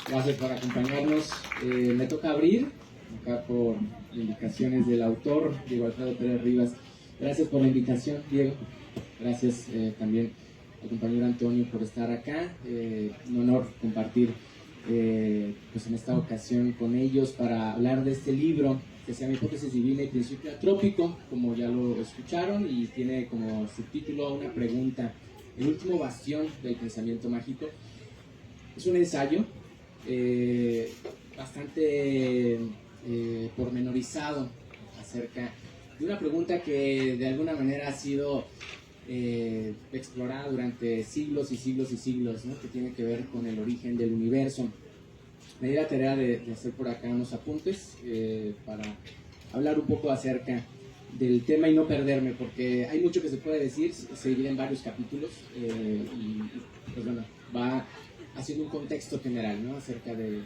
Gracias por acompañarnos. Me toca abrir, acá por indicaciones del autor, Diego Alfredo Pérez Rivas. Gracias por la invitación, Diego. Gracias también al compañero Antonio por estar acá. Un honor compartir pues en esta ocasión con ellos para hablar de este libro que se llama Hipótesis Divina y Principio Antrópico, como ya lo escucharon, y tiene como subtítulo una pregunta: el último bastión del pensamiento mágico. Es un ensayo bastante pormenorizado acerca de una pregunta que de alguna manera ha sido explorada durante siglos y siglos y siglos, ¿no? Que tiene que ver con el origen del universo. Me di la tarea de hacer por acá unos apuntes para hablar un poco acerca del tema y no perderme, porque hay mucho que se puede decir, se divide en varios capítulos y pues bueno, va haciendo un contexto general, ¿no? Acerca de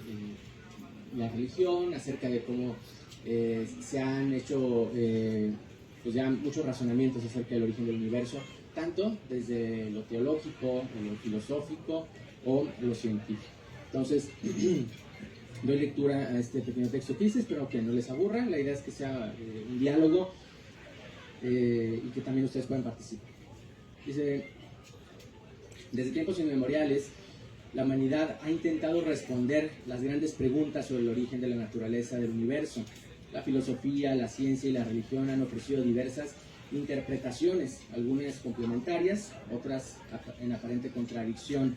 la religión, acerca de cómo se han hecho pues ya muchos razonamientos acerca del origen del universo, tanto desde lo teológico, lo filosófico o lo científico. Entonces, doy lectura a este pequeño texto que hice, espero que no les aburra. La idea es que sea un diálogo y que también ustedes puedan participar. Dice: desde tiempos inmemoriales, la humanidad ha intentado responder las grandes preguntas sobre el origen de la naturaleza del universo. La filosofía, la ciencia y la religión han ofrecido diversas interpretaciones, algunas complementarias, otras en aparente contradicción.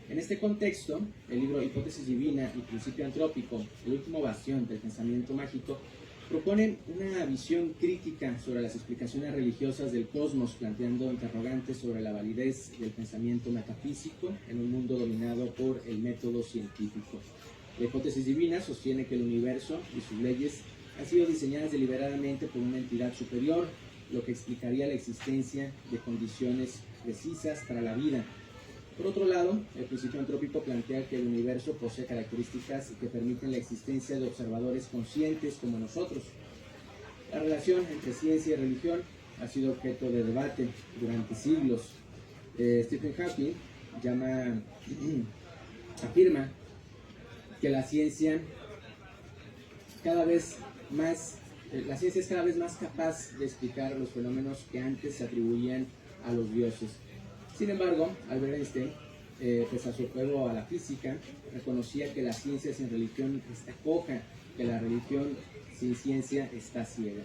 En este contexto, el libro Hipótesis Divina y Principio Antrópico, el último bastión del pensamiento mágico, propone una visión crítica sobre las explicaciones religiosas del cosmos, planteando interrogantes sobre la validez del pensamiento metafísico en un mundo dominado por el método científico. La hipótesis divina sostiene que el universo y sus leyes han sido diseñadas deliberadamente por una entidad superior, lo que explicaría la existencia de condiciones precisas para la vida. Por otro lado, el principio antrópico plantea que el universo posee características que permiten la existencia de observadores conscientes como nosotros. La relación entre ciencia y religión ha sido objeto de debate durante siglos. Stephen Hawking afirma que la ciencia es cada vez más capaz de explicar los fenómenos que antes se atribuían a los dioses. Sin embargo, Albert Einstein, pese a su apego a la física, reconocía que la ciencia sin religión está coja, que la religión sin ciencia está ciega.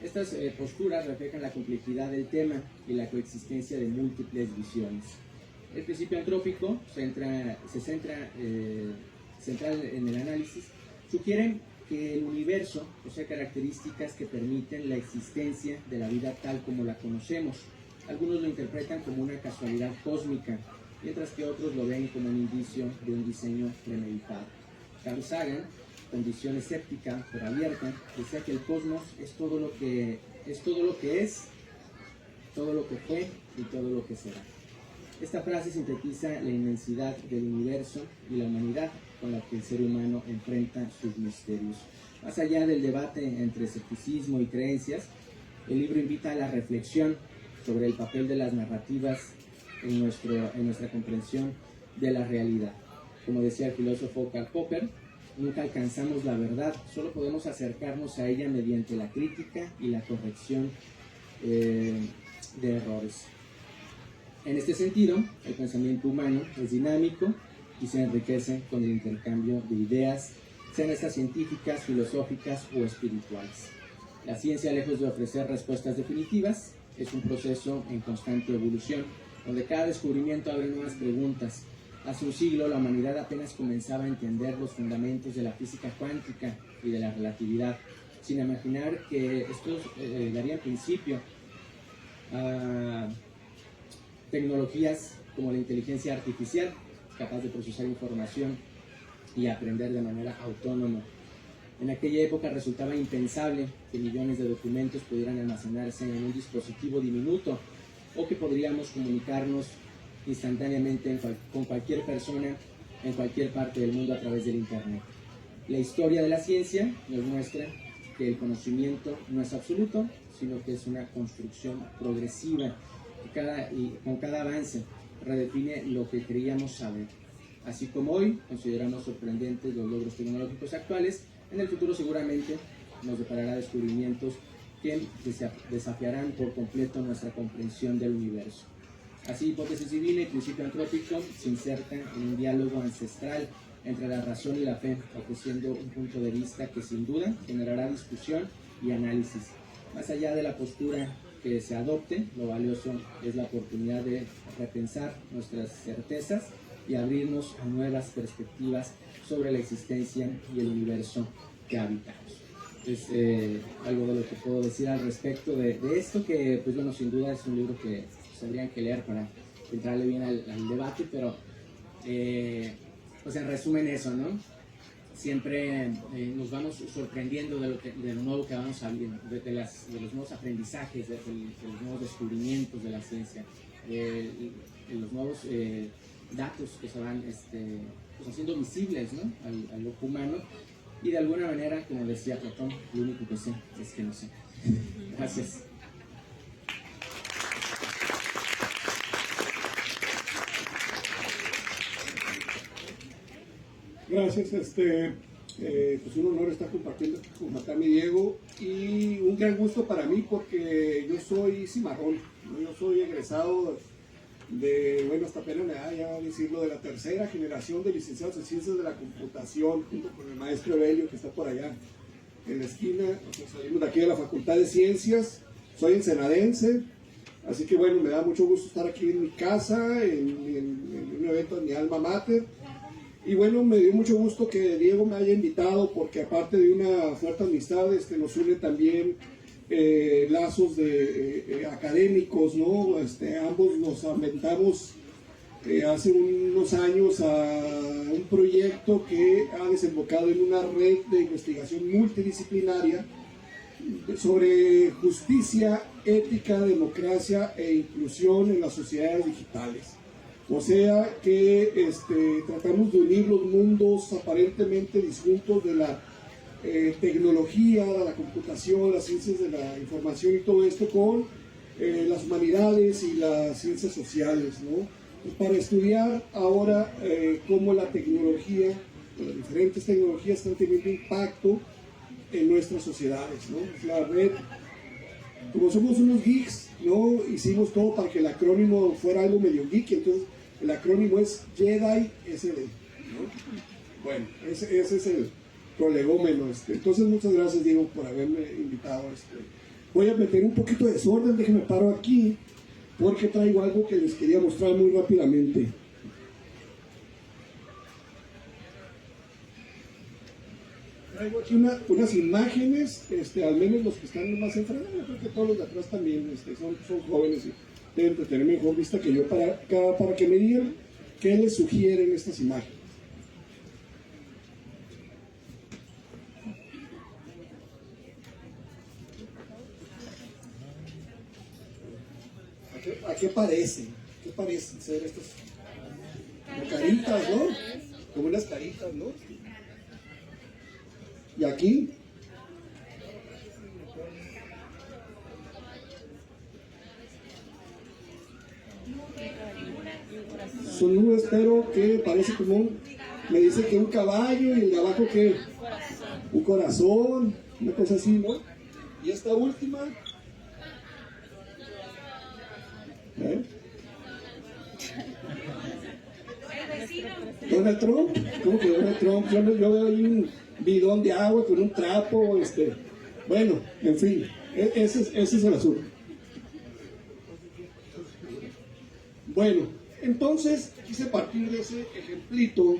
Estas posturas reflejan la complejidad del tema y la coexistencia de múltiples visiones. El principio antrópico se centra en el análisis, sugiere que el universo posee características que permiten la existencia de la vida tal como la conocemos. Algunos lo interpretan como una casualidad cósmica, mientras que otros lo ven como un indicio de un diseño premeditado. Carl Sagan, con visión escéptica pero abierta, decía que el cosmos es todo lo que es, todo lo que fue y todo lo que será. Esta frase sintetiza la inmensidad del universo y la humanidad con la que el ser humano enfrenta sus misterios. Más allá del debate entre escepticismo y creencias, el libro invita a la reflexión sobre el papel de las narrativas en nuestra comprensión de la realidad. Como decía el filósofo Karl Popper, nunca alcanzamos la verdad, solo podemos acercarnos a ella mediante la crítica y la corrección de errores. En este sentido, el pensamiento humano es dinámico y se enriquece con el intercambio de ideas, sean estas científicas, filosóficas o espirituales. La ciencia, lejos de ofrecer respuestas definitivas, es un proceso en constante evolución, donde cada descubrimiento abre nuevas preguntas. Hace un siglo, la humanidad apenas comenzaba a entender los fundamentos de la física cuántica y de la relatividad, sin imaginar que estos darían principio a tecnologías como la inteligencia artificial, capaz de procesar información y aprender de manera autónoma. En aquella época resultaba impensable que millones de documentos pudieran almacenarse en un dispositivo diminuto o que podríamos comunicarnos instantáneamente con cualquier persona en cualquier parte del mundo a través del Internet. La historia de la ciencia nos muestra que el conocimiento no es absoluto, sino que es una construcción progresiva y con cada avance redefine lo que creíamos saber. Así como hoy consideramos sorprendentes los logros tecnológicos actuales, en el futuro seguramente nos deparará descubrimientos que desafiarán por completo nuestra comprensión del universo. Así, hipótesis divina y principio antrópico se insertan en un diálogo ancestral entre la razón y la fe, ofreciendo un punto de vista que sin duda generará discusión y análisis. Más allá de la postura que se adopte, lo valioso es la oportunidad de repensar nuestras certezas y abrirnos a nuevas perspectivas sobre la existencia y el universo que habitamos. Es algo de lo que puedo decir al respecto de esto, que pues bueno, sin duda es un libro que tendrían que leer para entrarle bien al debate, pero pues en resumen eso, ¿no? Siempre nos vamos sorprendiendo de lo nuevo que vamos sabiendo, de los nuevos aprendizajes, de los nuevos descubrimientos de la ciencia, de los nuevos datos que se van pues haciendo visibles, ¿no? al ojo humano, y de alguna manera, como decía Platón, lo único que sé es que no sé. Gracias. Gracias, pues un honor estar compartiendo con Matami Diego y un gran gusto para mí porque yo soy cimarrón, ¿no? Yo soy egresado de, bueno, hasta apenas me da ya decirlo, de la tercera generación de licenciados en Ciencias de la Computación, junto con el maestro Evelio que está por allá en la esquina. O sea, salimos de aquí de la Facultad de Ciencias, soy ensenadense, así que bueno, me da mucho gusto estar aquí en mi casa, en un evento de mi alma mater. Y bueno, me dio mucho gusto que Diego me haya invitado porque aparte de una fuerte amistad, nos une también lazos de académicos, ¿no? Ambos nos aventamos hace unos años a un proyecto que ha desembocado en una red de investigación multidisciplinaria sobre justicia, ética, democracia e inclusión en las sociedades digitales. O sea que tratamos de unir los mundos aparentemente disjuntos de la tecnología, de la computación, las ciencias de la información y todo esto con las humanidades y las ciencias sociales, ¿no? Pues para estudiar ahora cómo la tecnología, las diferentes tecnologías están teniendo impacto en nuestras sociedades, ¿no? La red, como somos unos geeks, ¿no? Hicimos todo para que el acrónimo fuera algo medio geek, entonces el acrónimo es Jedi SD, ¿no? Bueno, ese es el prolegómeno. Entonces muchas gracias, Diego, por haberme invitado. Voy a meter un poquito de desorden, déjenme paro aquí porque traigo algo que les quería mostrar muy rápidamente. Traigo aquí unas imágenes, al menos los que están más enfrente, yo creo que todos los de atrás también son jóvenes y deben de tener mejor vista que yo para que me digan qué les sugieren estas imágenes. ¿A qué parecen? ¿Qué parecen ser estas? Como caritas, ¿no? Como unas caritas, ¿no? Y aquí son nubes, pero que parece como me dice que un caballo y el de abajo que un corazón, una cosa así, ¿no? Y esta última, Donald Trump. ¿Cómo que Donald Trump? Yo veo ahí un bidón de agua con un trapo, bueno, en fin, ese es el asunto. Bueno, entonces quise partir de ese ejemplito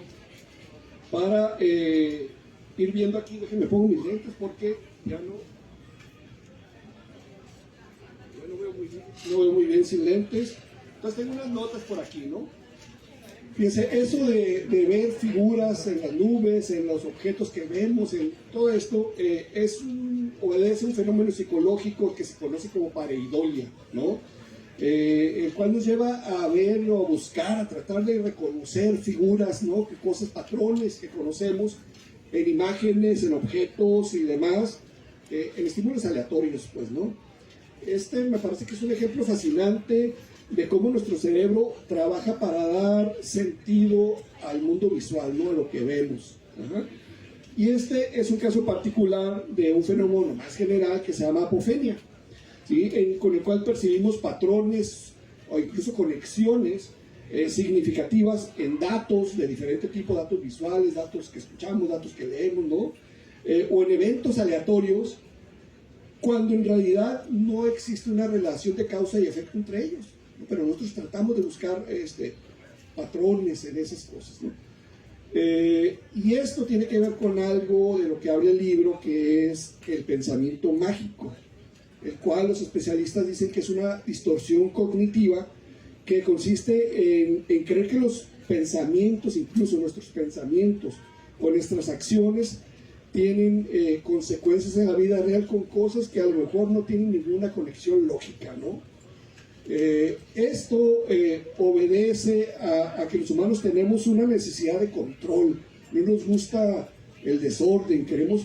para ir viendo aquí. Déjenme pongo mis lentes porque ya no veo muy bien sin lentes. Entonces tengo unas notas por aquí, ¿no? Fíjense, eso de ver figuras en las nubes, en los objetos que vemos, en todo esto, obedece a un fenómeno psicológico que se conoce como pareidolia, ¿no? El cual nos lleva a ver o a buscar, a tratar de reconocer figuras, ¿no? Que cosas, patrones que conocemos en imágenes, en objetos y demás, en estímulos aleatorios, pues, ¿no? Me parece que es un ejemplo fascinante de cómo nuestro cerebro trabaja para dar sentido al mundo visual, ¿no? A lo que vemos. Ajá. Y este es un caso particular de un fenómeno más general que se llama apofenia, ¿sí? Con el cual percibimos patrones o incluso conexiones significativas en datos de diferente tipo, datos visuales, datos que escuchamos, datos que leemos, ¿no? O en eventos aleatorios, cuando en realidad no existe una relación de causa y efecto entre ellos, ¿no? Pero nosotros tratamos de buscar patrones en esas cosas, ¿no? Y esto tiene que ver con algo de lo que habla el libro, que es el pensamiento mágico, el cual los especialistas dicen que es una distorsión cognitiva que consiste en creer que los pensamientos, incluso nuestros pensamientos o nuestras acciones, tienen consecuencias en la vida real con cosas que a lo mejor no tienen ninguna conexión lógica, ¿no? Esto obedece a que los humanos tenemos una necesidad de control. No nos gusta el desorden, queremos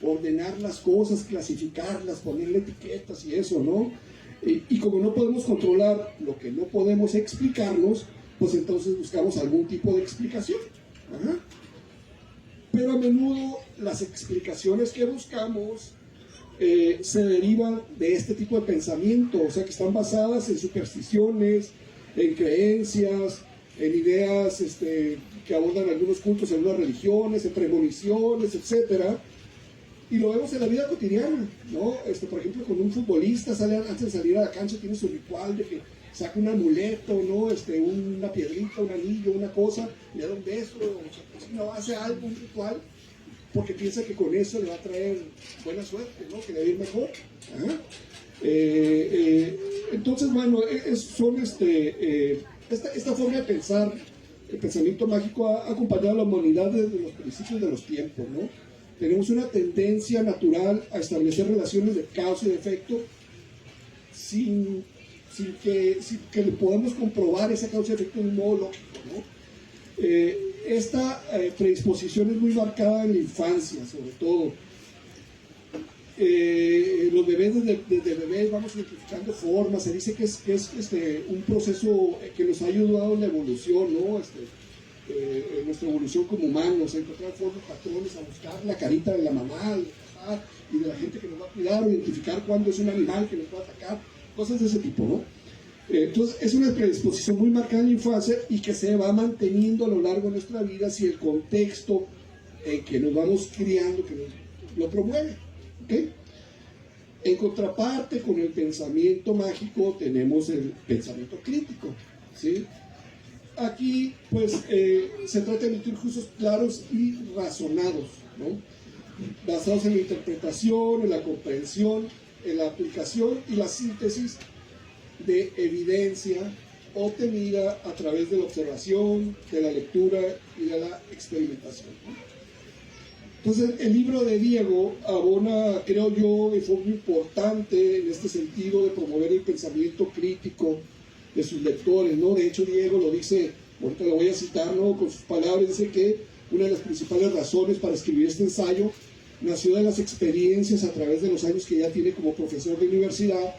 ordenar las cosas, clasificarlas, ponerle etiquetas y eso, ¿no? Y como no podemos controlar lo que no podemos explicarnos, pues entonces buscamos algún tipo de explicación. Ajá. Pero a menudo las explicaciones que buscamos se derivan de este tipo de pensamiento, o sea que están basadas en supersticiones, en creencias, en ideas que abordan algunos cultos, en algunas religiones, en premoniciones, etcétera. Y lo vemos en la vida cotidiana, ¿no? Por ejemplo, con un futbolista antes de salir a la cancha tiene su ritual de que saca un amuleto, ¿no? Una piedrita, un anillo, una cosa, le da un beso, o hace algo, un ritual, porque piensa que con eso le va a traer buena suerte, ¿no? Que le va a ir mejor. ¿Ah? Entonces, bueno, esta forma de pensar, el pensamiento mágico ha acompañado a la humanidad desde los principios de los tiempos, ¿no? Tenemos una tendencia natural a establecer relaciones de causa y de efecto sin que le podamos comprobar esa causa y efecto de un modo lógico, ¿no? Esta predisposición es muy marcada en la infancia, sobre todo. Los bebés, desde bebés vamos identificando formas. Se dice que es un proceso que nos ha ayudado en la evolución, ¿no? En nuestra evolución como humanos, a encontrar formas, patrones, a buscar la carita de la mamá, del papá y de la gente que nos va a cuidar, o identificar cuándo es un animal que nos va a atacar, cosas de ese tipo, ¿no? Entonces es una predisposición muy marcada en la infancia y que se va manteniendo a lo largo de nuestra vida si el contexto en que nos vamos criando que lo promueve, ¿okay? En contraparte con el pensamiento mágico tenemos el pensamiento crítico, ¿sí? Aquí pues se trata de emitir juicios claros y razonados, ¿no? Basados en la interpretación, en la comprensión, en la aplicación y la síntesis de evidencia obtenida a través de la observación, de la lectura y de la experimentación, ¿no? Entonces el libro de Diego abona, creo yo, de forma importante en este sentido de promover el pensamiento crítico de sus lectores, ¿no? De hecho Diego lo dice, ahorita lo voy a citar, ¿no? Con sus palabras, dice que una de las principales razones para escribir este ensayo nació de las experiencias a través de los años que ya tiene como profesor de universidad,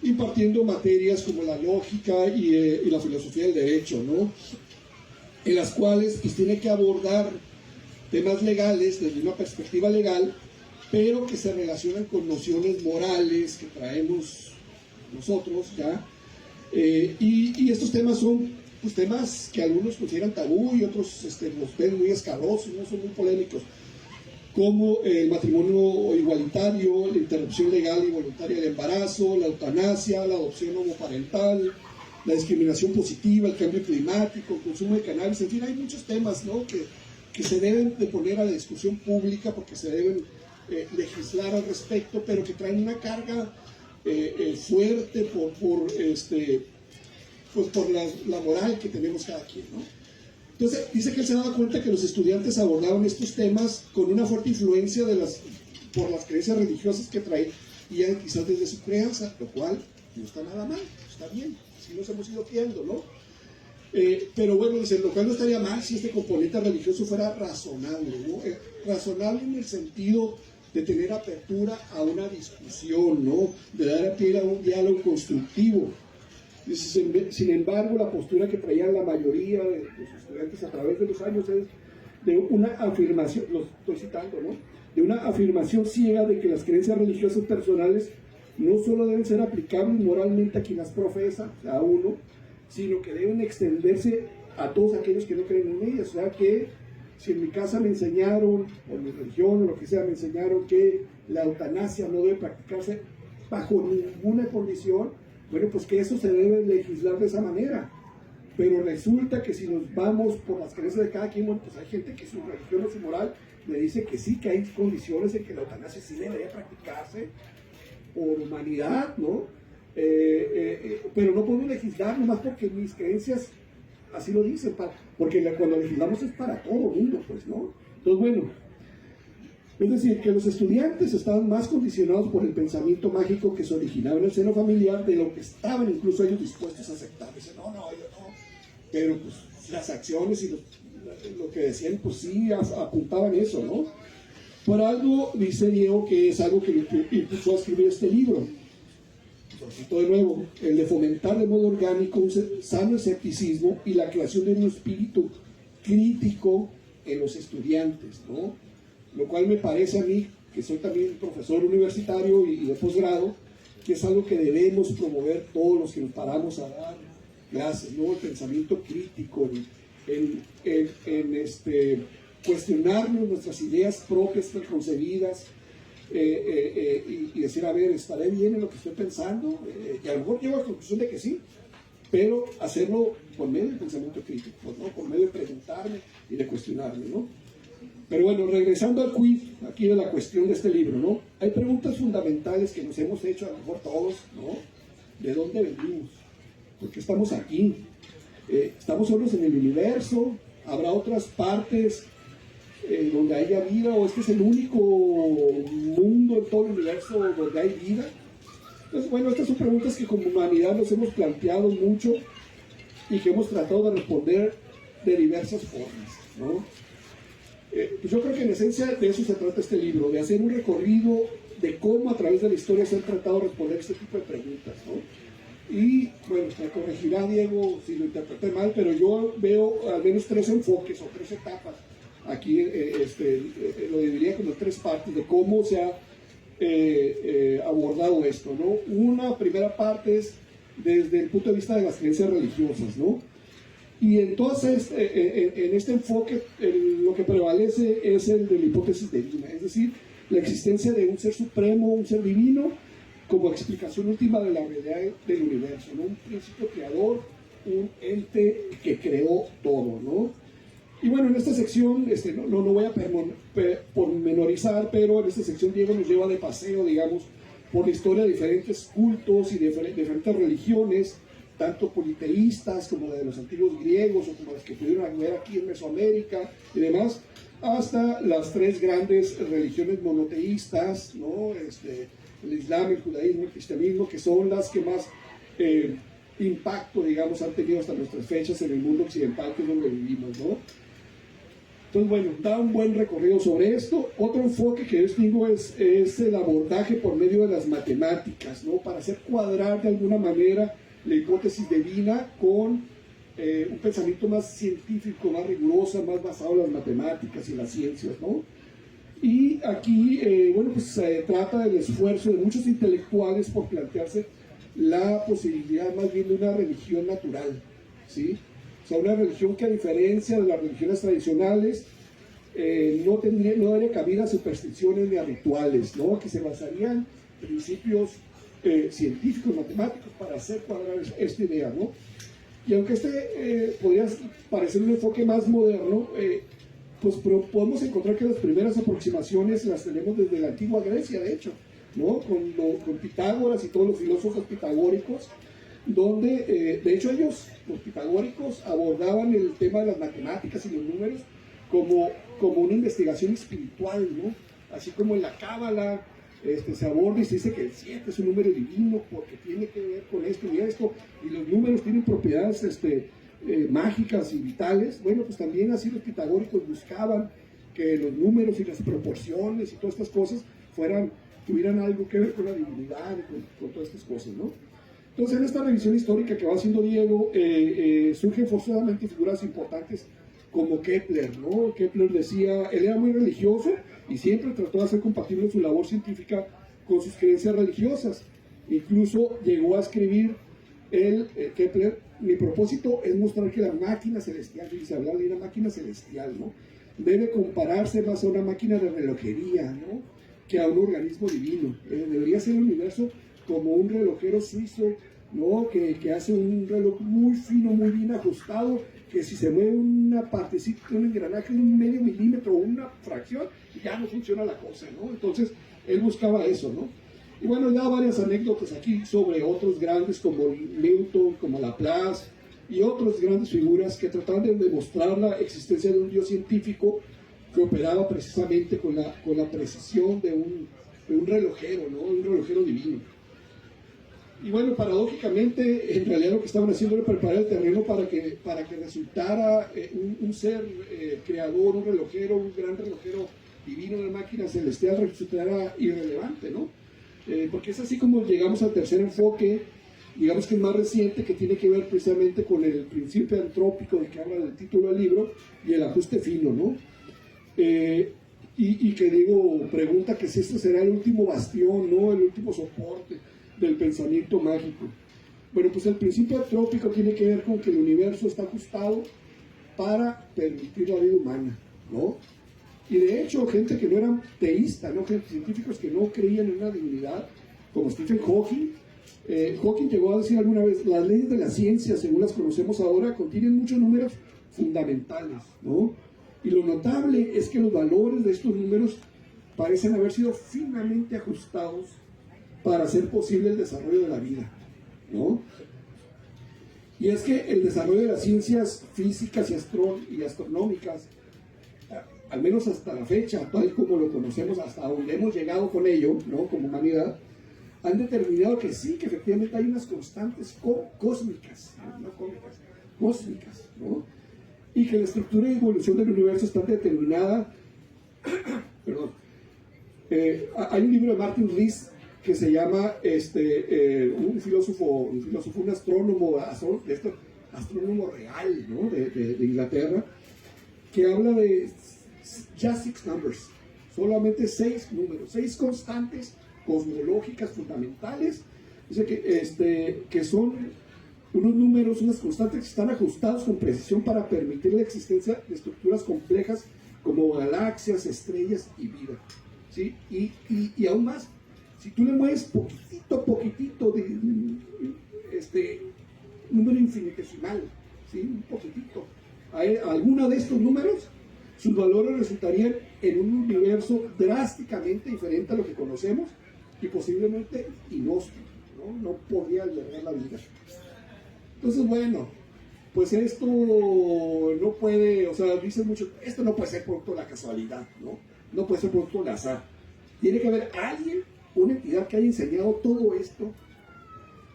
impartiendo materias como la lógica y la filosofía del derecho, ¿no? En las cuales pues tiene que abordar temas legales desde una perspectiva legal, pero que se relacionan con nociones morales que traemos nosotros ya, y estos temas son pues, temas que algunos consideran tabú y otros los ven muy escabrosos, ¿no? Son muy polémicos, como el matrimonio igualitario, la interrupción legal y voluntaria del embarazo, la eutanasia, la adopción homoparental, la discriminación positiva, el cambio climático, el consumo de cannabis, en fin, hay muchos temas, ¿no? que se deben de poner a la discusión pública porque se deben legislar al respecto, pero que traen una carga fuerte por la moral que tenemos cada quien, ¿no? Entonces, dice que él se daba cuenta que los estudiantes abordaban estos temas con una fuerte influencia por las creencias religiosas que traían quizás desde su crianza, lo cual no está nada mal, está bien, así nos hemos ido criando, ¿no? Pero bueno, dice, lo cual no estaría mal si este componente religioso fuera razonable, ¿no? Razonable en el sentido de tener apertura a una discusión, ¿no? De dar a pie a un diálogo constructivo. Dice, sin embargo, la postura que traían la mayoría de los estudiantes a través de los años es de una afirmación, lo estoy citando, ¿no? De una afirmación ciega de que las creencias religiosas personales no solo deben ser aplicables moralmente a quien las profesa, a uno, sino que deben extenderse a todos aquellos que no creen en ellas. O sea que si en mi casa me enseñaron, o en mi religión, o lo que sea, me enseñaron que la eutanasia no debe practicarse bajo ninguna condición, bueno, pues que eso se debe legislar de esa manera. Pero resulta que si nos vamos por las creencias de cada quien, bueno, pues hay gente que su religión o su moral le dice que sí, que hay condiciones en que la eutanasia sí debería practicarse por humanidad, ¿no? Pero no podemos legislar nomás porque mis creencias así lo dicen, porque cuando legislamos es para todo el mundo, pues, ¿no? Entonces, bueno, es decir, que los estudiantes estaban más condicionados por el pensamiento mágico que se originaba en el seno familiar de lo que estaban incluso ellos dispuestos a aceptar. Dicen, no, yo no. Pero pues las acciones y lo que decían, pues sí, apuntaban eso, ¿no? Por algo dice Diego que es algo que le impulsó a escribir este libro. Lo cito de nuevo, el de fomentar de modo orgánico un sano escepticismo y la creación de un espíritu crítico en los estudiantes, ¿no? Lo cual me parece a mí, que soy también profesor universitario y de posgrado, que es algo que debemos promover todos los que nos paramos a dar clases, ¿no? El pensamiento crítico, cuestionarnos nuestras ideas propias preconcebidas, y decir, a ver, ¿estaré bien en lo que estoy pensando? Y a lo mejor llego a la conclusión de que sí, pero hacerlo por medio del pensamiento crítico, ¿no? Por medio de preguntarme y de cuestionarme, ¿no? Pero bueno, regresando al quiz, aquí de la cuestión de este libro, ¿no? Hay preguntas fundamentales que nos hemos hecho, a lo mejor todos, ¿no? ¿De dónde venimos? ¿Por qué estamos aquí? ¿Estamos solos en el universo? ¿Habrá otras partes donde haya vida? ¿O este es el único mundo en todo el universo donde hay vida? Entonces, bueno, estas son preguntas que como humanidad nos hemos planteado mucho y que hemos tratado de responder de diversas formas, ¿no? Pues yo creo que en esencia de eso se trata este libro, de hacer un recorrido de cómo a través de la historia se han tratado de responder este tipo de preguntas, ¿no? Y bueno, me corregirá Diego si lo interpreté mal, pero yo veo al menos 3 enfoques o 3 etapas. Aquí lo dividiría como 3 partes de cómo se ha abordado esto, ¿no? Una primera parte es desde el punto de vista de las creencias religiosas, ¿no? Y entonces, en este enfoque, lo que prevalece es el de la hipótesis divina, es decir, la existencia de un ser supremo, un ser divino, como explicación última de la realidad del universo, ¿no? Un principio creador, un ente que creó todo, ¿no? Y bueno, en esta sección, no voy a pormenorizar, pero en esta sección Diego nos lleva de paseo, digamos, por la historia de diferentes cultos y de diferentes religiones, tanto politeístas como la de los antiguos griegos o como las que pudieron haber aquí en Mesoamérica y demás, hasta las 3 grandes religiones monoteístas, ¿no? El Islam, el judaísmo, el cristianismo, que son las que más impacto, digamos, han tenido hasta nuestras fechas en el mundo occidental, que es donde vivimos, ¿no? Entonces, bueno, da un buen recorrido sobre esto. Otro enfoque que yo distingo es el abordaje por medio de las matemáticas, ¿no? Para hacer cuadrar de alguna manera la hipótesis divina con un pensamiento más científico, más riguroso, más basado en las matemáticas y las ciencias, ¿no? Y aquí, bueno, pues se trata del esfuerzo de muchos intelectuales por plantearse la posibilidad más bien de una religión natural, ¿sí? O sea, una religión que a diferencia de las religiones tradicionales no daría cabida a supersticiones ni a rituales, ¿no? Que se basarían en principios científicos, matemáticos, para hacer cuadrar esta idea, ¿no? Y aunque podría parecer un enfoque más moderno, pues podemos encontrar que las primeras aproximaciones las tenemos desde la antigua Grecia, de hecho, ¿no? Con Pitágoras y todos los filósofos pitagóricos, donde, de hecho, los pitagóricos, abordaban el tema de las matemáticas y los números como una investigación espiritual, ¿no? Así como en la Cábala se aborda y se dice que el 7 es un número divino porque tiene que ver con esto y esto, y los números tienen propiedades mágicas y vitales. Bueno, pues también así los pitagóricos buscaban que los números y las proporciones y todas estas cosas tuvieran algo que ver con la divinidad y con todas estas cosas, ¿no? Entonces, en esta revisión histórica que va haciendo Diego, surgen forzosamente figuras importantes como Kepler, ¿no? Kepler decía, él era muy religioso y siempre trató de hacer compatible su labor científica con sus creencias religiosas. Incluso llegó a escribir Kepler, mi propósito es mostrar que la máquina celestial, dice, hablar de una máquina celestial, ¿no? Debe compararse más a una máquina de relojería, ¿no? Que a un organismo divino. Debería ser el universo como un relojero suizo, ¿no? Que hace un reloj muy fino, muy bien ajustado, que si se mueve una partecita, un engranaje de 1/2 milímetro o una fracción, ya no funciona la cosa, ¿no? Entonces, él buscaba eso, ¿no? Y bueno, da varias anécdotas aquí sobre otros grandes como Newton, como Laplace y otras grandes figuras que trataban de demostrar la existencia de un Dios científico que operaba precisamente con la precisión de un relojero, ¿no? Un relojero divino. Y bueno, paradójicamente, en realidad lo que estaban haciendo era preparar el terreno para que resultara un ser creador, un relojero, un gran relojero divino, una máquina celestial, resultara irrelevante, ¿no? Porque es así como llegamos al tercer enfoque, digamos que es más reciente, que tiene que ver precisamente con el principio antrópico del que habla el título del libro y el ajuste fino, ¿no? Y que digo, pregunta que si este será el último bastión, ¿no? El último soporte del pensamiento mágico. Bueno, pues el principio antrópico tiene que ver con que el universo está ajustado para permitir la vida humana, ¿no? Y de hecho, gente que no era teísta, ¿no? Científicos que no creían en una divinidad, como Stephen Hawking. Hawking llegó a decir alguna vez, las leyes de la ciencia, según las conocemos ahora, contienen muchos números fundamentales, ¿no? Y lo notable es que los valores de estos números parecen haber sido finamente ajustados para hacer posible el desarrollo de la vida, ¿no? Y es que el desarrollo de las ciencias físicas y astronómicas, al menos hasta la fecha, tal como lo conocemos, hasta donde hemos llegado con ello, ¿no? Como humanidad, han determinado que sí, que efectivamente hay unas constantes cósmicas, no cósmicas, cósmicas, ¿no? Y que la estructura y evolución del universo están determinadas. Perdón. Hay un libro de Martin Rees que se llama un filósofo, un astrónomo real, ¿no? de Inglaterra, que habla de just 6 numbers, solamente 6 números, 6 constantes cosmológicas fundamentales. Dice que son unos números, unas constantes que están ajustados con precisión para permitir la existencia de estructuras complejas como galaxias, estrellas y vida, ¿sí? Y aún más, si tú le mueves poquitito de número infinitesimal, ¿sí? Un poquitito a alguno de estos números, sus valores resultarían en un universo drásticamente diferente a lo que conocemos y posiblemente inhóspito, no podría albergar la vida. Entonces, bueno, pues esto no puede, o sea, dicen mucho, esto no puede ser producto de la casualidad, no puede ser producto del azar. Tiene que haber alguien, una entidad que haya enseñado todo esto,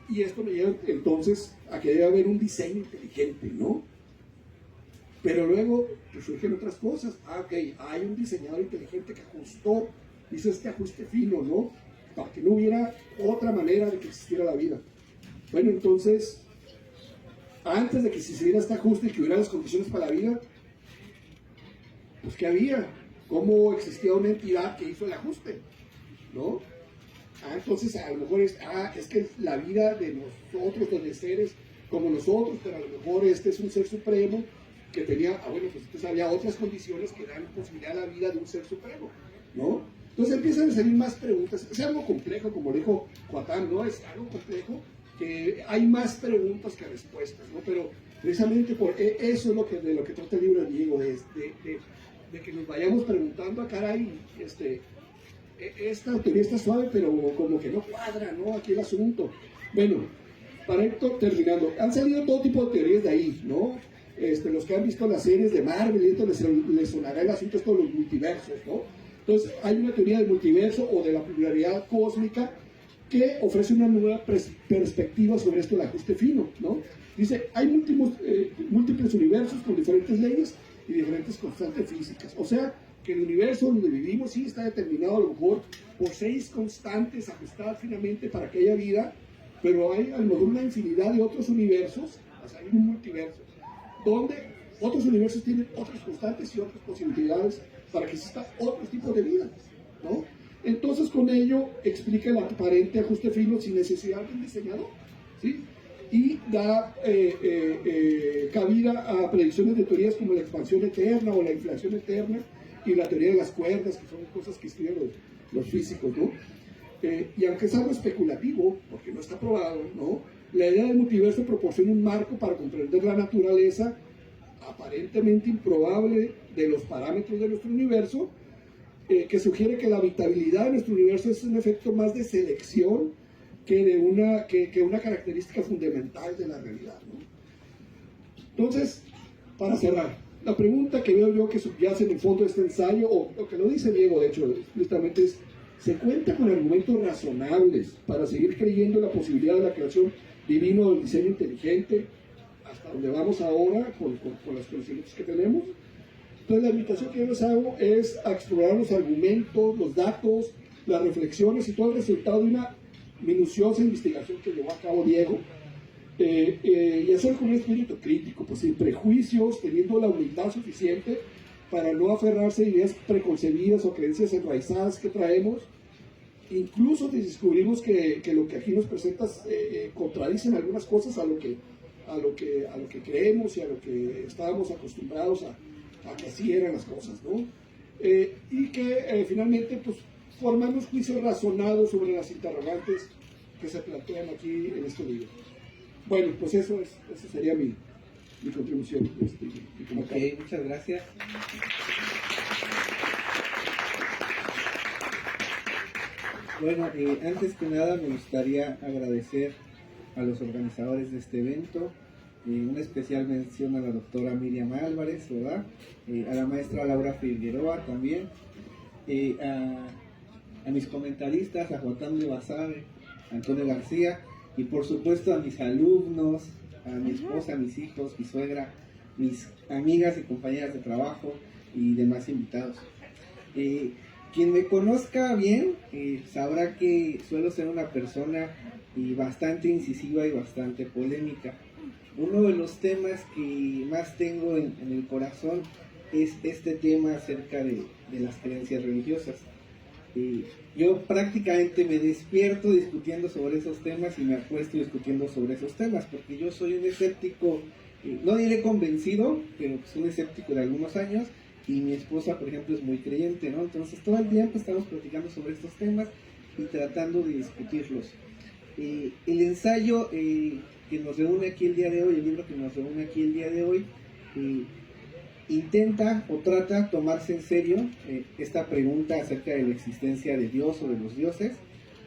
y esto me lleva entonces a que debe haber un diseño inteligente, ¿no? Pero luego pues, surgen otras cosas. Ok, hay un diseñador inteligente que ajustó, hizo este ajuste fino, ¿no? Para que no hubiera otra manera de que existiera la vida. Bueno, entonces, antes de que se hiciera este ajuste y que hubiera las condiciones para la vida, pues ¿qué había? ¿Cómo existía una entidad que hizo el ajuste? ¿No? Entonces a lo mejor es que la vida de nosotros, de seres como nosotros, pero a lo mejor este es un ser supremo que tenía, bueno, pues entonces había otras condiciones que dan posibilidad a la vida de un ser supremo, ¿no? Entonces empiezan a salir más preguntas. Es algo complejo, como dijo Juatán, ¿no? Es algo complejo, que hay más preguntas que respuestas, ¿no? Pero precisamente por eso es de lo que trata el libro de Diego, de que nos vayamos preguntando, caray, esta teoría está suave, pero como que no cuadra, ¿no? Aquí el asunto. Bueno, para ir terminando, han salido todo tipo de teorías de ahí, ¿no? Los que han visto las series de Marvel, esto les sonará el asunto esto de los multiversos, ¿no? Entonces, hay una teoría del multiverso o de la pluralidad cósmica que ofrece una nueva perspectiva sobre esto del ajuste fino, ¿no? Dice, hay múltiples universos con diferentes leyes y diferentes constantes físicas. O sea, que el universo donde vivimos sí está determinado a lo mejor por 6 constantes ajustadas finamente para que haya vida, pero hay a lo mejor una infinidad de otros universos, o sea, hay un multiverso, donde otros universos tienen otras constantes y otras posibilidades para que exista otro tipo de vida, ¿no? Entonces, con ello explica el aparente ajuste fino sin necesidad de un diseñador, ¿sí? Y da cabida a predicciones de teorías como la expansión eterna o la inflación eterna y la teoría de las cuerdas, que son cosas que estudian los físicos, ¿no? Y aunque es algo especulativo, porque no está probado, ¿no? La idea del multiverso proporciona un marco para comprender la naturaleza aparentemente improbable de los parámetros de nuestro universo, que sugiere que la habitabilidad de nuestro universo es un efecto más de selección que una característica fundamental de la realidad, ¿no? Entonces, para cerrar, la pregunta que veo yo que subyace en el fondo de este ensayo, o lo que lo dice Diego, de hecho, justamente es: ¿se cuenta con argumentos razonables para seguir creyendo en la posibilidad de la creación divina o del diseño inteligente hasta donde vamos ahora con los conocimientos que tenemos? Entonces, la invitación que yo les hago es a explorar los argumentos, los datos, las reflexiones y todo el resultado de una minuciosa investigación que llevó a cabo Diego, y hacer con un espíritu crítico, pues sin prejuicios, teniendo la humildad suficiente para no aferrarse a ideas preconcebidas o creencias enraizadas que traemos, incluso si descubrimos que lo que aquí nos presentas contradicen algunas cosas a lo que creemos y a lo que estábamos acostumbrados a que así eran las cosas, ¿no? Y que finalmente pues formamos juicios razonados sobre las interrogantes que se plantean aquí en este libro. Bueno, pues esa sería mi contribución. Ok, muchas gracias. Bueno, antes que nada me gustaría agradecer a los organizadores de este evento, una especial mención a la doctora Miriam Álvarez, ¿verdad? A la maestra Laura Figueroa también, a mis comentaristas, a Juan Carlos Basabe, Antonio García, y por supuesto a mis alumnos, a mi esposa, a mis hijos, mi suegra, mis amigas y compañeras de trabajo y demás invitados. Quien me conozca bien sabrá que suelo ser una persona bastante incisiva y bastante polémica. Uno de los temas que más tengo en el corazón es este tema acerca de las creencias religiosas. Yo prácticamente me despierto discutiendo sobre esos temas y me acuesto discutiendo sobre esos temas, porque yo soy un escéptico, no diré convencido, pero pues un escéptico de algunos años, y mi esposa, por ejemplo, es muy creyente, ¿no? Entonces todo el tiempo estamos platicando sobre estos temas y tratando de discutirlos. El ensayo que nos reúne aquí el día de hoy, el libro que nos reúne aquí el día de hoy, intenta o trata tomarse en serio esta pregunta acerca de la existencia de Dios o de los dioses,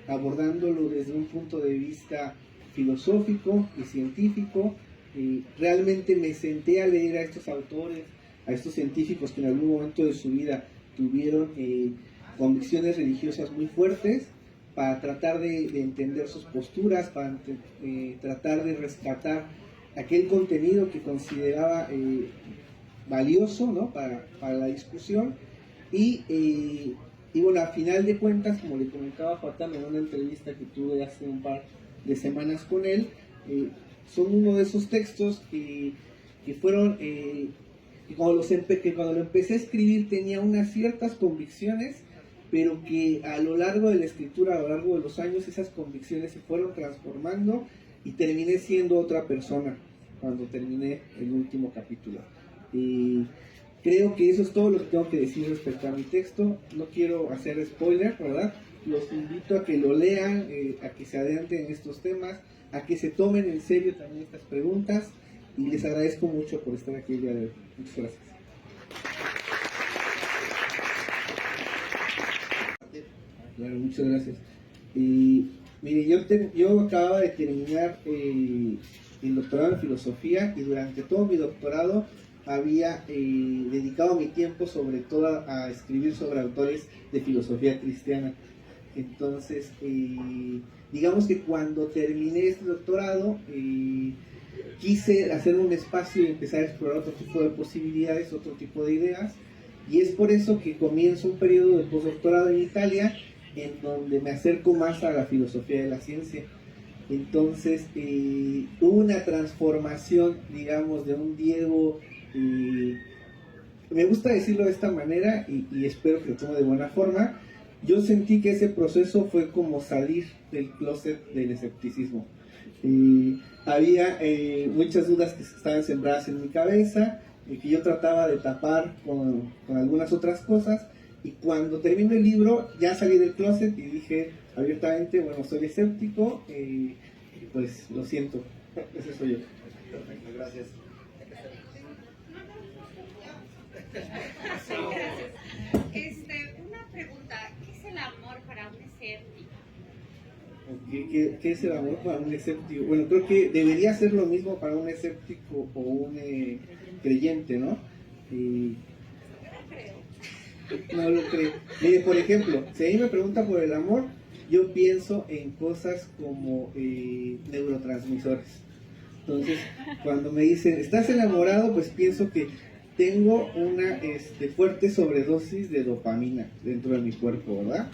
abordándolo desde un punto de vista filosófico y científico. Realmente me senté a leer a estos autores, a estos científicos que en algún momento de su vida tuvieron convicciones religiosas muy fuertes, para tratar de entender sus posturas, para tratar de rescatar aquel contenido que consideraba valioso, ¿no? para la discusión. Y bueno, a final de cuentas, como le comentaba Joatam en una entrevista que tuve hace un par de semanas con él, son uno de esos textos que fueron, que cuando lo empecé a escribir tenía unas ciertas convicciones, pero que a lo largo de la escritura, a lo largo de los años, esas convicciones se fueron transformando y terminé siendo otra persona cuando terminé el último capítulo. Creo que eso es todo lo que tengo que decir respecto a mi texto. No quiero hacer spoiler, ¿verdad? Los invito a que lo lean, a que se adentren en estos temas, a que se tomen en serio también estas preguntas, y les agradezco mucho por estar aquí el día de hoy. Muchas gracias. Claro, muchas gracias. Mire, yo acababa de terminar el doctorado en filosofía, y durante todo mi doctorado había dedicado mi tiempo sobre todo a escribir sobre autores de filosofía cristiana. Entonces, digamos que cuando terminé este doctorado, quise hacer un espacio y empezar a explorar otro tipo de posibilidades, otro tipo de ideas, y es por eso que comienzo un periodo de postdoctorado en Italia, en donde me acerco más a la filosofía de la ciencia. Entonces hubo una transformación, digamos, de un Diego, me gusta decirlo de esta manera y espero que lo tome de buena forma. Yo sentí que ese proceso fue como salir del closet del escepticismo. Había muchas dudas que estaban sembradas en mi cabeza, que yo trataba de tapar con algunas otras cosas, y cuando termino el libro ya salí del closet y dije abiertamente, bueno, soy escéptico, pues lo siento, ese soy yo. Perfecto, gracias. Una pregunta, ¿qué es el amor para un escéptico? ¿Qué es el amor para un escéptico? Bueno, creo que debería ser lo mismo para un escéptico o un creyente, ¿no? No lo creo. Mire, por ejemplo, si a mí me preguntan por el amor, yo pienso en cosas como neurotransmisores. Entonces, cuando me dicen, ¿estás enamorado? Pues pienso que tengo una fuerte sobredosis de dopamina dentro de mi cuerpo, ¿verdad?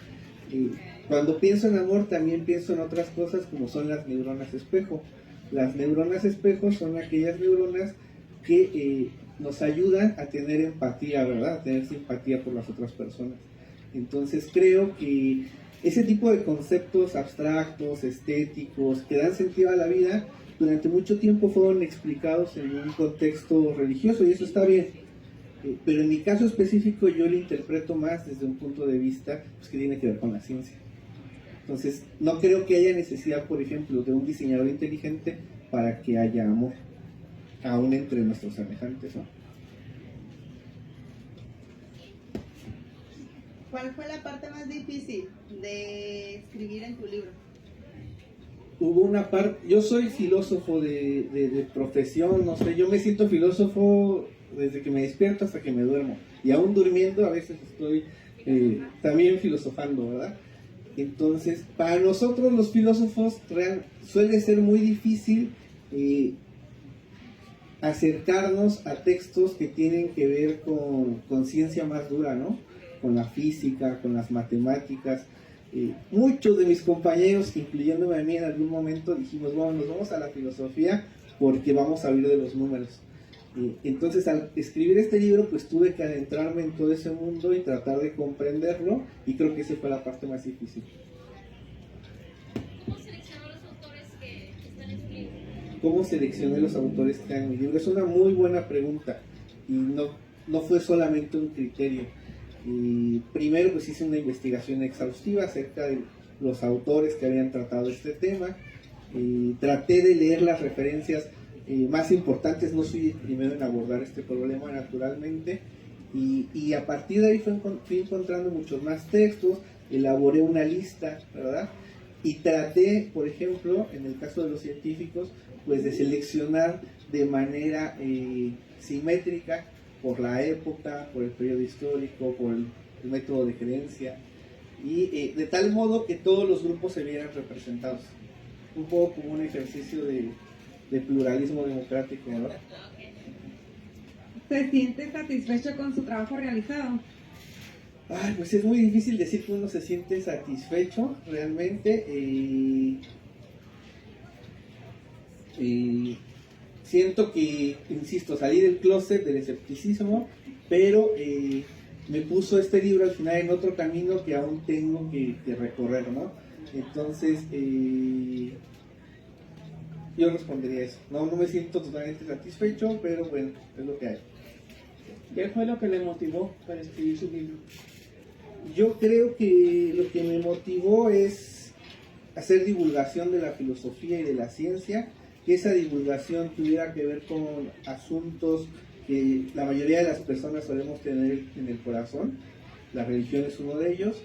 Cuando pienso en amor también pienso en otras cosas como son las neuronas espejo. Las neuronas espejo son aquellas neuronas que nos ayudan a tener empatía, ¿verdad? A tener simpatía por las otras personas. Entonces creo que ese tipo de conceptos abstractos, estéticos, que dan sentido a la vida, durante mucho tiempo fueron explicados en un contexto religioso y eso está bien. Pero en mi caso específico yo lo interpreto más desde un punto de vista pues, que tiene que ver con la ciencia. Entonces no creo que haya necesidad, por ejemplo, de un diseñador inteligente para que haya amor, aún entre nuestros semejantes, ¿no? ¿Cuál fue la parte más difícil de escribir en tu libro? Hubo una parte, yo soy filósofo de profesión, no sé, yo me siento filósofo desde que me despierto hasta que me duermo, y aún durmiendo a veces estoy también filosofando, ¿verdad? Entonces, para nosotros los filósofos suele ser muy difícil acercarnos a textos que tienen que ver con ciencia más dura, ¿no? Con la física, con las matemáticas. Muchos de mis compañeros, incluyéndome a mí en algún momento, dijimos, bueno, nos vamos a la filosofía porque vamos a huir de los números. Entonces, al escribir este libro, pues tuve que adentrarme en todo ese mundo y tratar de comprenderlo, y creo que esa fue la parte más difícil. ¿Cómo seleccionó los autores que están en su libro? ¿Cómo seleccioné los autores que están en mi libro? Es una muy buena pregunta, y no fue solamente un criterio. Primero pues hice una investigación exhaustiva acerca de los autores que habían tratado este tema, traté de leer las referencias más importantes, no soy el primero en abordar este problema naturalmente, y a partir de ahí fui encontrando muchos más textos, elaboré una lista, ¿verdad? Y traté, por ejemplo, en el caso de los científicos, pues de seleccionar de manera simétrica por la época, por el periodo histórico, por el método de creencia, y de tal modo que todos los grupos se vieran representados. Un poco como un ejercicio de pluralismo democrático, ¿no? ¿Se siente satisfecho con su trabajo realizado? Ay, pues es muy difícil decir que uno se siente satisfecho realmente. Siento que, insisto, salí del closet del escepticismo, pero me puso este libro al final en otro camino que aún tengo que recorrer, ¿no? Entonces, yo respondería eso. No me siento totalmente satisfecho, pero bueno, es lo que hay. ¿Qué fue lo que le motivó para escribir su libro? Yo creo que lo que me motivó es hacer divulgación de la filosofía y de la ciencia, que esa divulgación tuviera que ver con asuntos que la mayoría de las personas solemos tener en el corazón. La religión es uno de ellos,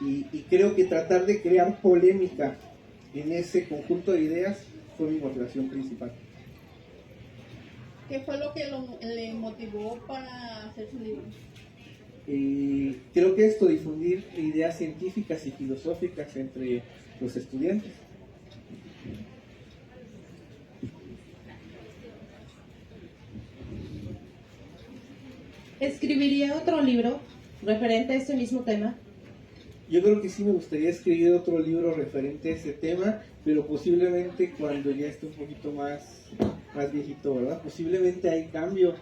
y creo que tratar de crear polémica en ese conjunto de ideas fue mi motivación principal. ¿Qué fue lo que le motivó para hacer su libro? Creo que esto, difundir ideas científicas y filosóficas entre los estudiantes. ¿Escribiría otro libro referente a este mismo tema? Yo creo que sí me gustaría escribir otro libro referente a ese tema, pero posiblemente cuando ya esté un poquito más viejito, ¿verdad? Posiblemente hay cambia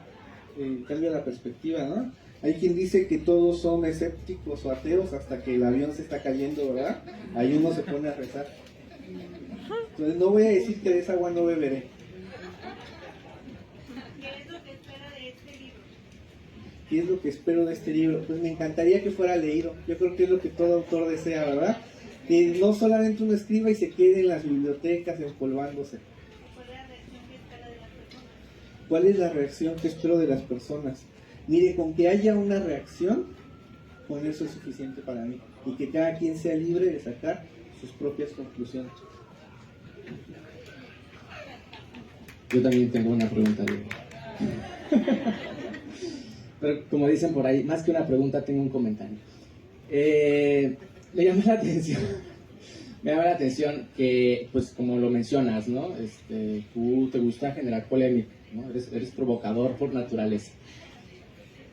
la perspectiva, ¿no? Hay quien dice que todos son escépticos o ateos hasta que el avión se está cayendo, ¿verdad? Ahí uno se pone a rezar. Entonces no voy a decir que de esa agua no beberé. ¿Qué es lo que espera de este libro? ¿Qué es lo que espero de este libro? Pues me encantaría que fuera leído. Yo creo que es lo que todo autor desea, ¿verdad? Que no solamente uno escriba y se quede en las bibliotecas empolvándose. ¿Cuál es la reacción que espera de las personas? ¿Cuál es la reacción que espero de las personas? Mire, con que haya una reacción, con eso es suficiente para mí. Y que cada quien sea libre de sacar sus propias conclusiones. Yo también tengo una pregunta, Diego. Pero como dicen por ahí, más que una pregunta, tengo un comentario. Me llama la atención que, pues como lo mencionas, ¿no? Tú te gusta generar polémica, ¿no? Eres provocador por naturaleza.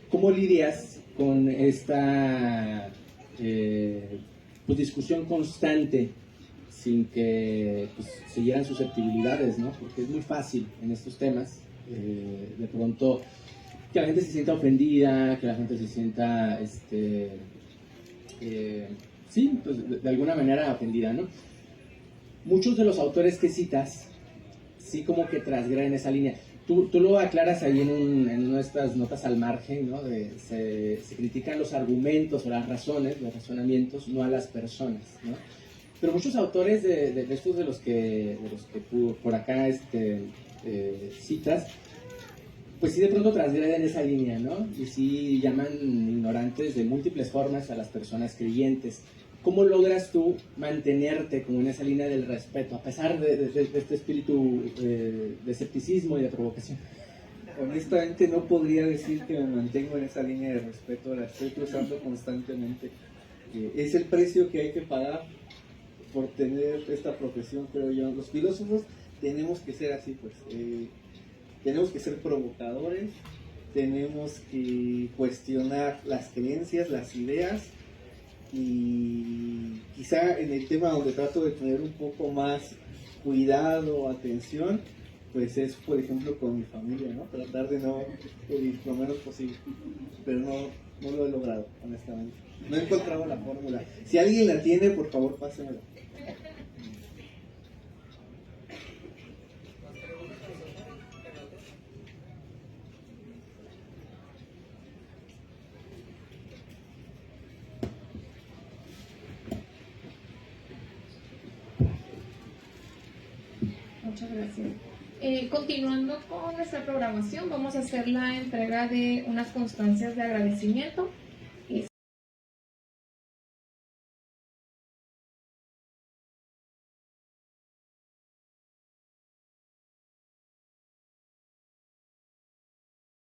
¿Cómo lidias con esta pues, discusión constante sin que pues, se hieran susceptibilidades, ¿no? Porque es muy fácil en estos temas, de pronto, que la gente se sienta ofendida, que la gente se sienta, sí, pues de alguna manera ofendida, ¿no? Muchos de los autores que citas, sí como que transgreden esa línea. Tú lo aclaras ahí en una de estas notas al margen, ¿no? Se critican los argumentos o las razones, los razonamientos, no a las personas, ¿no? Pero muchos autores de estos de los que por acá citas, pues sí de pronto transgreden esa línea, ¿no? Y sí llaman ignorantes de múltiples formas a las personas creyentes. ¿Cómo logras tú mantenerte como en esa línea del respeto, a pesar de este espíritu de escepticismo y de provocación? Honestamente no podría decir que me mantengo en esa línea de respeto, la estoy cruzando constantemente. Es el precio que hay que pagar por tener esta profesión, creo yo. Los filósofos tenemos que ser así, pues. Tenemos que ser provocadores, tenemos que cuestionar las creencias, las ideas, y quizá en el tema donde trato de tener un poco más cuidado, atención, pues es por ejemplo con mi familia, ¿no? Tratar de no herir lo menos posible, pero no lo he logrado, honestamente. No he encontrado la fórmula. Si alguien la tiene, por favor, pásenmela. Muchas gracias. Continuando con nuestra programación, vamos a hacer la entrega de unas constancias de agradecimiento.